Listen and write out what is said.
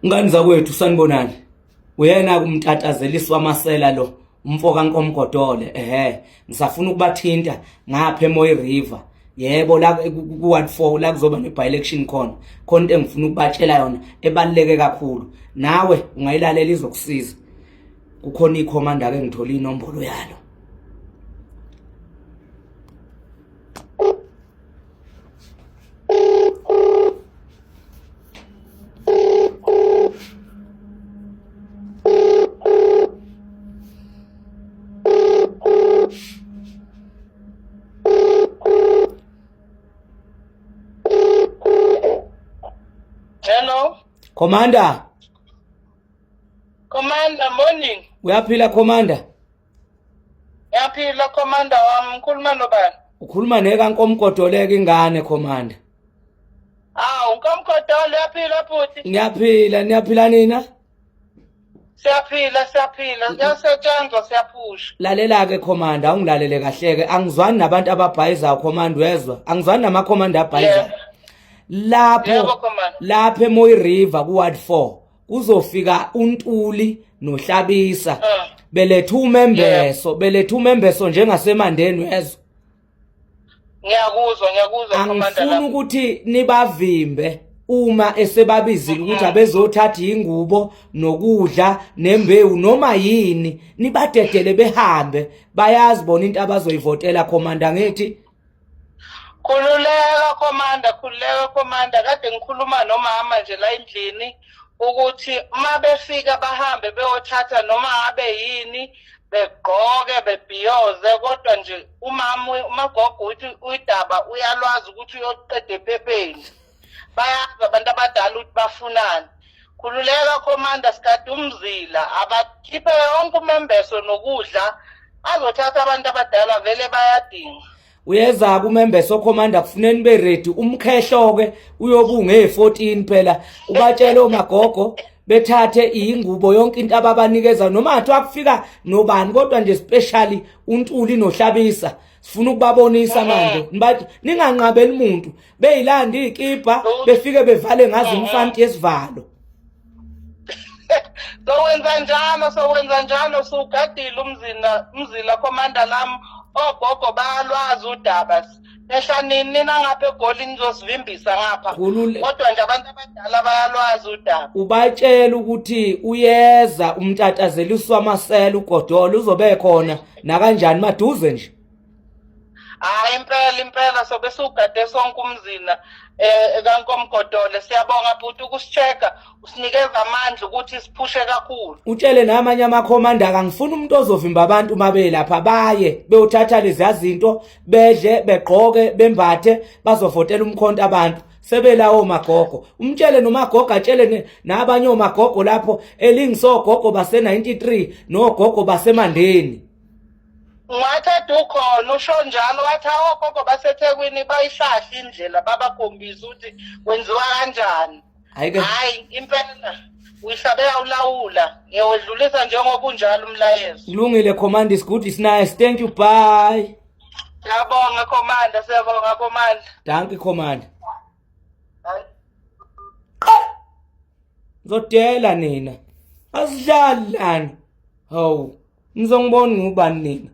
Ngani zakwethu sanibonani. Uyena kumtatazelisi wamasela lo, umfo kaNkomgodole. Ngisafuna ukubathinta ngapha eMoyi River. Yebo la ku-Ward 4 la kuzoba ne-by election khona. Khona into engifuna ukubatshela yona ebaluleke kakhulu. Nawe ungayilalela izokusiza. Kukhona ikhomanda ake ngithola inombolo yalo. Hello. Commander. Commander, morning. Uyaphila Commander? Yaphila Commander wami, ngikhuluma nobani? Ukhuluma nekankomgodole ke ingane Commander. uNkomgodole uyaphila futhi? Niyaphila nina? Siyaphila. Siyasetshenzwa siyaphusha. Lalela ke Commander, ungilalele kahle ke. Angizwani nabantu ababhayiza Commander wezwa. Angizwani namakhomanda abhayiza. Lapho eMoyi River ku-Ward 4 kuzofika uNtuli noHlabisa beletha umembeso njengasemandeni wezwe. Ngiyakuzwa Commander. Angifuni ukuthi nibavimbe uma esebabizile ukuthi abezothatha ingubo nokudla nembewu noma yini, nibadedele behambe, bayazi bona into abazoyivotela Commander ngithi. Khululeka Commander, kade ngikhuluma nomama nje la endlini ukuthi uma befika bahambe beyothatha noma abe yini, begqoke bebhiyoze, kodwa nje umagogo uthi uidaba uyalwazi ukuthi uyoqeda ephepheni. Bayazi abantu abadala ukuthi bafunani. Khululeka Commander, sikade umzila abakhiphe yonke umembeso nokudla, azothatha abantu abadala vele bayadinga. Uyeza kumembeso Commander kufuneni be ready, umkhehlo ke uyobunga e14 phela, ubatshela omagogo bethathe ingubo yonke into ababanikeza noma athiwa kufika nobani, kodwa nje specially uNtuli noHlabisa sifuna ukubabonisa manje. Nibathi ninganqabeli umuntu beyilanda izikipa befike bevale ngazi umfanti yesivalo. Sowenza njalo sugadile umzila Commander lami. Ogogo bayalwazi udaba. Ehla nina ngapha eGoli nizosivimbisa ngapha. Kodwa nje abantu abadala bayalwazi udaba. Ubatshela ukuthi uyeza umtatazelisi wamasela uGodole uzobe khona na kanjani maduze nje. Impela sobe sugade sonke umzina kaNkomgodole. Siyabonga futhi ukusicheka, usinikeza amandla ukuthi siphushe kakhulu. Utshele namanye amakhomanda angifuni umuntu ozovimba abantu mabe lapha, baye beyothatha lezi zinto, bedle begqoke bembathe, bazovotela umkhonto abantu sebelawo magogo. Umtshele nomagogo atshele nabanye omagogo lapho elingisogogo base 93 nogogo basemandeni. Ungathatha ukhona usho njalo wathi ogogo baseThekwini bayihlahla indlela babakhombisa ukuthi kwenziwa kanjani. Hayi impela uyihlabela ulawula, ngiyodlulisa njengoba unjalo umlayezo. Kulungile Commander, is good, is nice, thank you, bye. Siyabonga Commander. Danke Commander. Ngizodela nina asidlali lana. Hawu ngizongibona ngubani nina.